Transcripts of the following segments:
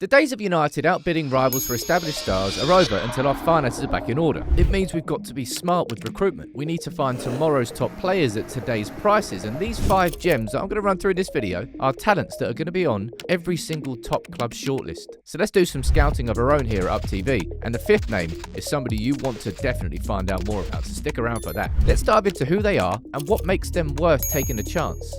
The days of United outbidding rivals for established stars are over until our finances are back in order. It means we've got to be smart with recruitment. We need to find tomorrow's top players at today's prices, and these 5 gems that I'm going to run through in this video are talents that are going to be on every single top club shortlist. So let's do some scouting of our own here at UpTV, and the 5th name is somebody you want to definitely find out more about, so stick around for that. Let's dive into who they are and what makes them worth taking a chance.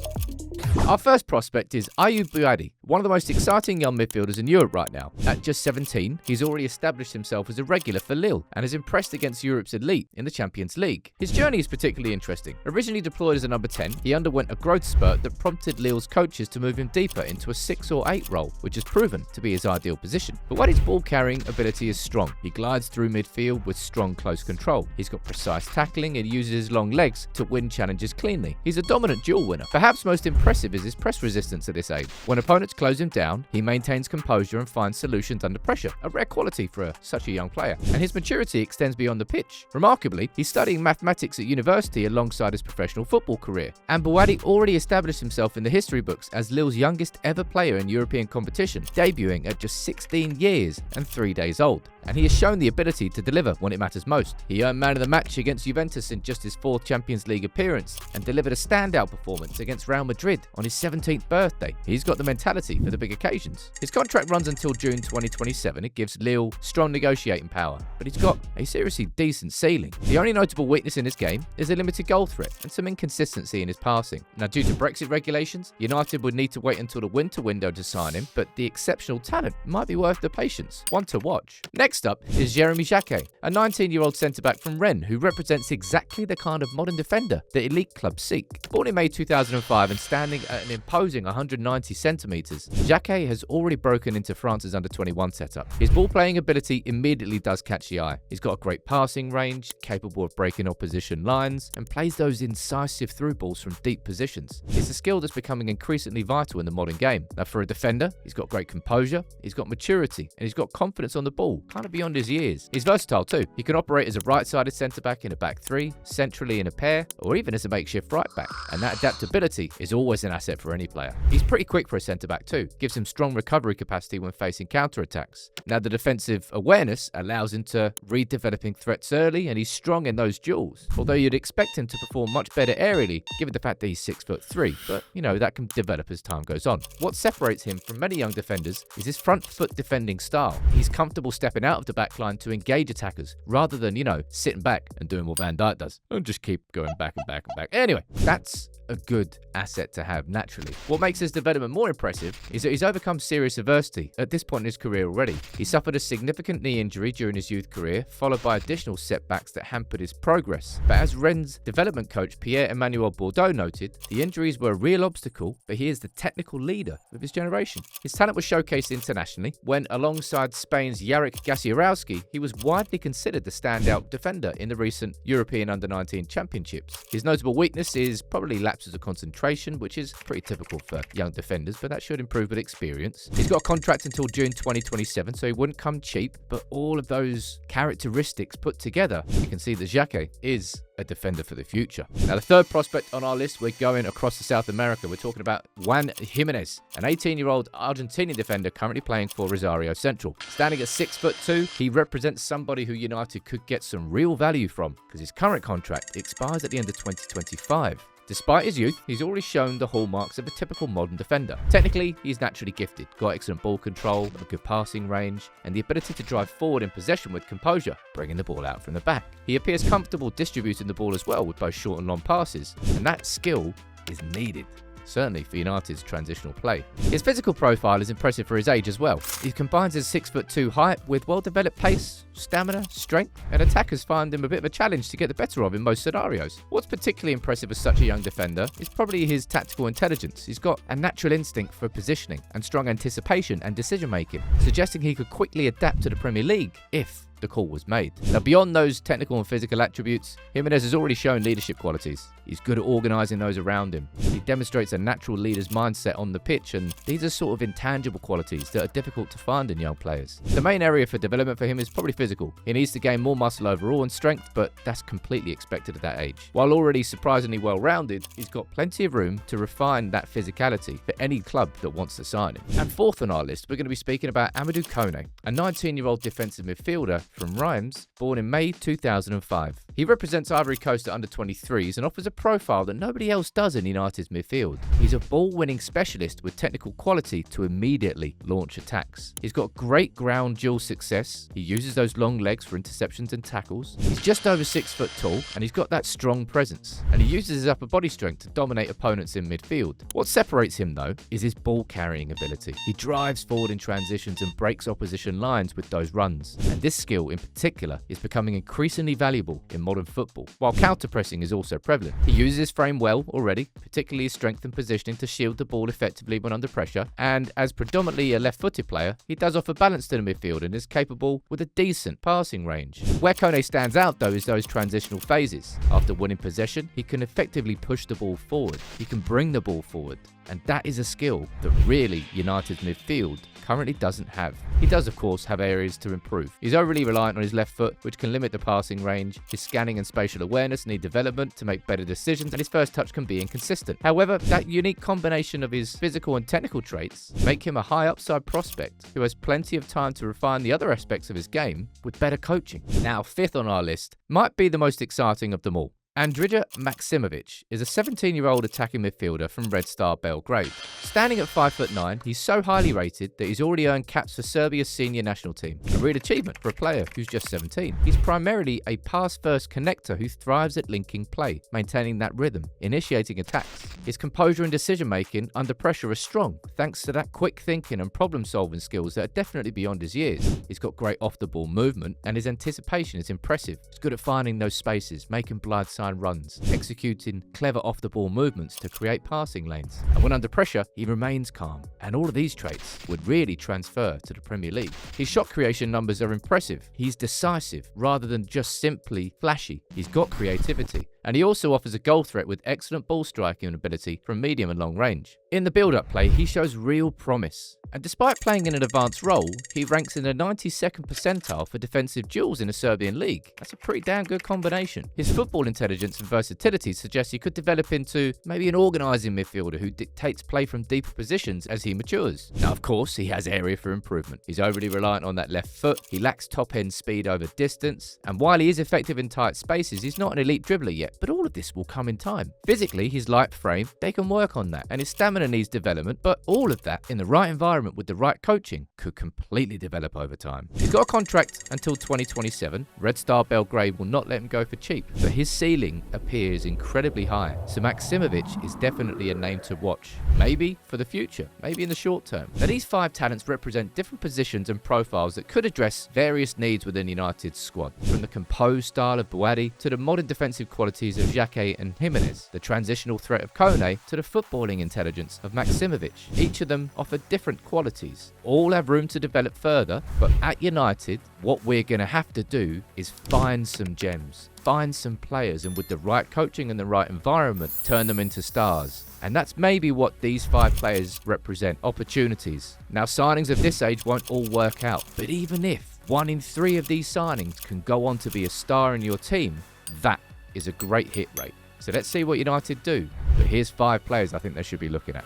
Our first prospect is Aayou, one of the most exciting young midfielders in Europe right now. At just 17, he's already established himself as a regular for Lille and has impressed against Europe's elite in the Champions League. His journey is particularly interesting. Originally deployed as a number 10, he underwent a growth spurt that prompted Lille's coaches to move him deeper into a 6 or 8 role, which has proven to be his ideal position. But Buatti's ball-carrying ability is strong. He glides through midfield with strong close control. He's got precise tackling and uses his long legs to win challenges cleanly. He's a dominant duel winner. Perhaps most impressive is his press resistance at this age. When opponents close him down, he maintains composure and finds solutions under pressure, a rare quality for such a young player. And his maturity extends beyond the pitch. Remarkably, he's studying mathematics at university alongside his professional football career. And Buatti already established himself in the history books as Lille's youngest ever player in European competition, debuting at just 16 years and 3 days old. And he has shown the ability to deliver when it matters most. He earned man of the match against Juventus in just his 4th Champions League appearance and delivered a standout performance against Real Madrid on his 17th birthday. He's got the mentality for the big occasions. His contract runs until June 2027. It gives Lille strong negotiating power, but he's got a seriously decent ceiling. The only notable weakness in his game is a limited goal threat and some inconsistency in his passing. Now, due to Brexit regulations, United would need to wait until the winter window to sign him, but the exceptional talent might be worth the patience. One to watch. Next up is Jeremy Jacquet, a 19-year-old centre-back from Rennes who represents exactly the kind of modern defender that elite clubs seek. Born in May 2005 and standing at an imposing 190 centimetres, Jacquet has already broken into France's under-21 setup. His ball-playing ability immediately does catch the eye. He's got a great passing range, capable of breaking opposition lines, and plays those incisive through balls from deep positions. It's a skill that's becoming increasingly vital in the modern game. Now, for a defender, he's got great composure, he's got maturity, and he's got confidence on the ball, kind of beyond his years. He's versatile too. He can operate as a right-sided centre-back in a back 3, centrally in a pair, or even as a makeshift right-back. And that adaptability is always an asset for any player. He's pretty quick for a centre-back too. Gives him strong recovery capacity when facing counter-attacks. Now, the defensive awareness allows him to read developing threats early, and he's strong in those duels. Although you'd expect him to perform much better aerially, given the fact that he's 6'3", but that can develop as time goes on. What separates him from many young defenders is his front foot defending style. He's comfortable stepping out of the back line to engage attackers rather than, sitting back and doing what Van Dijk does and just keep going back and back and back. Anyway, that's a good asset to have naturally. What makes his development more impressive is that he's overcome serious adversity at this point in his career already. He suffered a significant knee injury during his youth career, followed by additional setbacks that hampered his progress. But as Rennes development coach Pierre-Emmanuel Bourdeaux noted, the injuries were a real obstacle, but he is the technical leader of his generation. His talent was showcased internationally when, alongside Spain's Jarek Gasiorowski, he was widely considered the standout defender in the recent European Under-19 Championships. His notable weakness is probably lapses of concentration, which is pretty typical for young defenders, but that should improve with experience. He's got a contract until June 2027, so he wouldn't come cheap, but all of those characteristics put together, you can see that Jacquet is a defender for the future. Now, the third prospect on our list, we're going across to South America. We're talking about Juan Gimenez, an 18-year-old Argentinian defender currently playing for Rosario Central. Standing at 6'2", he represents somebody who United could get some real value from because his current contract expires at the end of 2025. Despite his youth, he's already shown the hallmarks of a typical modern defender. Technically, he's naturally gifted, got excellent ball control, a good passing range, and the ability to drive forward in possession with composure, bringing the ball out from the back. He appears comfortable distributing the ball as well with both short and long passes, and that skill is needed. Certainly for United's transitional play. His physical profile is impressive for his age as well. He combines his 6'2" height with well-developed pace, stamina, strength, and attackers find him a bit of a challenge to get the better of in most scenarios. What's particularly impressive as such a young defender is probably his tactical intelligence. He's got a natural instinct for positioning and strong anticipation and decision-making, suggesting he could quickly adapt to the Premier League if the call was made. Now, beyond those technical and physical attributes, Gimenez has already shown leadership qualities. He's good at organising those around him. He demonstrates a natural leader's mindset on the pitch, and these are sort of intangible qualities that are difficult to find in young players. The main area for development for him is probably physical. He needs to gain more muscle overall and strength, but that's completely expected at that age. While already surprisingly well-rounded, he's got plenty of room to refine that physicality for any club that wants to sign him. And fourth on our list, we're going to be speaking about Amadu, a 19-year-old defensive midfielder from Rennes, born in May 2005. He represents Ivory Coast at under-23s and offers a profile that nobody else does in United's midfield. He's a ball-winning specialist with technical quality to immediately launch attacks. He's got great ground duel success. He uses those long legs for interceptions and tackles. He's just over 6 foot tall, and he's got that strong presence. And he uses his upper body strength to dominate opponents in midfield. What separates him, though, is his ball-carrying ability. He drives forward in transitions and breaks opposition lines with those runs. And this skill, in particular, is becoming increasingly valuable in modern football, while counter-pressing is also prevalent. He uses his frame well already, particularly his strength and positioning to shield the ball effectively when under pressure, and as predominantly a left-footed player, he does offer balance to the midfield and is capable with a decent passing range. Where Kone stands out, though, is those transitional phases. After winning possession, he can effectively push the ball forward. He can bring the ball forward, and that is a skill that really United's midfield currently doesn't have. He does, of course, have areas to improve. He's overly reliant on his left foot, which can limit the passing range. His scanning and spatial awareness need development to make better decisions, and his first touch can be inconsistent. However, that unique combination of his physical and technical traits make him a high upside prospect who has plenty of time to refine the other aspects of his game with better coaching. Now, fifth on our list might be the most exciting of them all. Andrej Maximovic is a 17-year-old attacking midfielder from Red Star Belgrade. Standing at 5'9", he's so highly rated that he's already earned caps for Serbia's senior national team. A real achievement for a player who's just 17. He's primarily a pass-first connector who thrives at linking play, maintaining that rhythm, initiating attacks. His composure and decision-making under pressure are strong, thanks to that quick thinking and problem-solving skills that are definitely beyond his years. He's got great off-the-ball movement, and his anticipation is impressive. He's good at finding those spaces, making blindside runs, executing clever off-the-ball movements to create passing lanes. And when under pressure, he remains calm. And all of these traits would really transfer to the Premier League. His shot creation numbers are impressive. He's decisive rather than just simply flashy. He's got creativity. And he also offers a goal threat with excellent ball striking ability from medium and long range. In the build-up play, he shows real promise. And despite playing in an advanced role, he ranks in the 92nd percentile for defensive duels in the Serbian league. That's a pretty damn good combination. His football intelligence and versatility suggests he could develop into maybe an organising midfielder who dictates play from deeper positions as he matures. Now, of course, he has area for improvement. He's overly reliant on that left foot, he lacks top-end speed over distance, and while he is effective in tight spaces, he's not an elite dribbler yet, but all of this will come in time. Physically, his light frame, they can work on that, and his stamina needs development, but all of that in the right environment with the right coaching could completely develop over time. He's got a contract until 2027. Red Star Belgrade will not let him go for cheap, but his ceiling appears incredibly high, so Maximovic is definitely a name to watch. Maybe for the future, maybe in the short term. Now, these 5 talents represent different positions and profiles that could address various needs within United's squad, from the composed style of Batti to the modern defensive qualities of Xhaka and Gimenez, the transitional threat of Kone to the footballing intelligence of Maximovic. Each of them offer different qualities. All have room to develop further, but at United, what we're going to have to do is find some gems, find some players, and with the right coaching and the right environment, turn them into stars. And that's maybe what these 5 players represent, opportunities. Now, signings of this age won't all work out, but even if 1 in 3 of these signings can go on to be a star in your team, that is a great hit rate. So let's see what United do. But here's 5 players I think they should be looking at.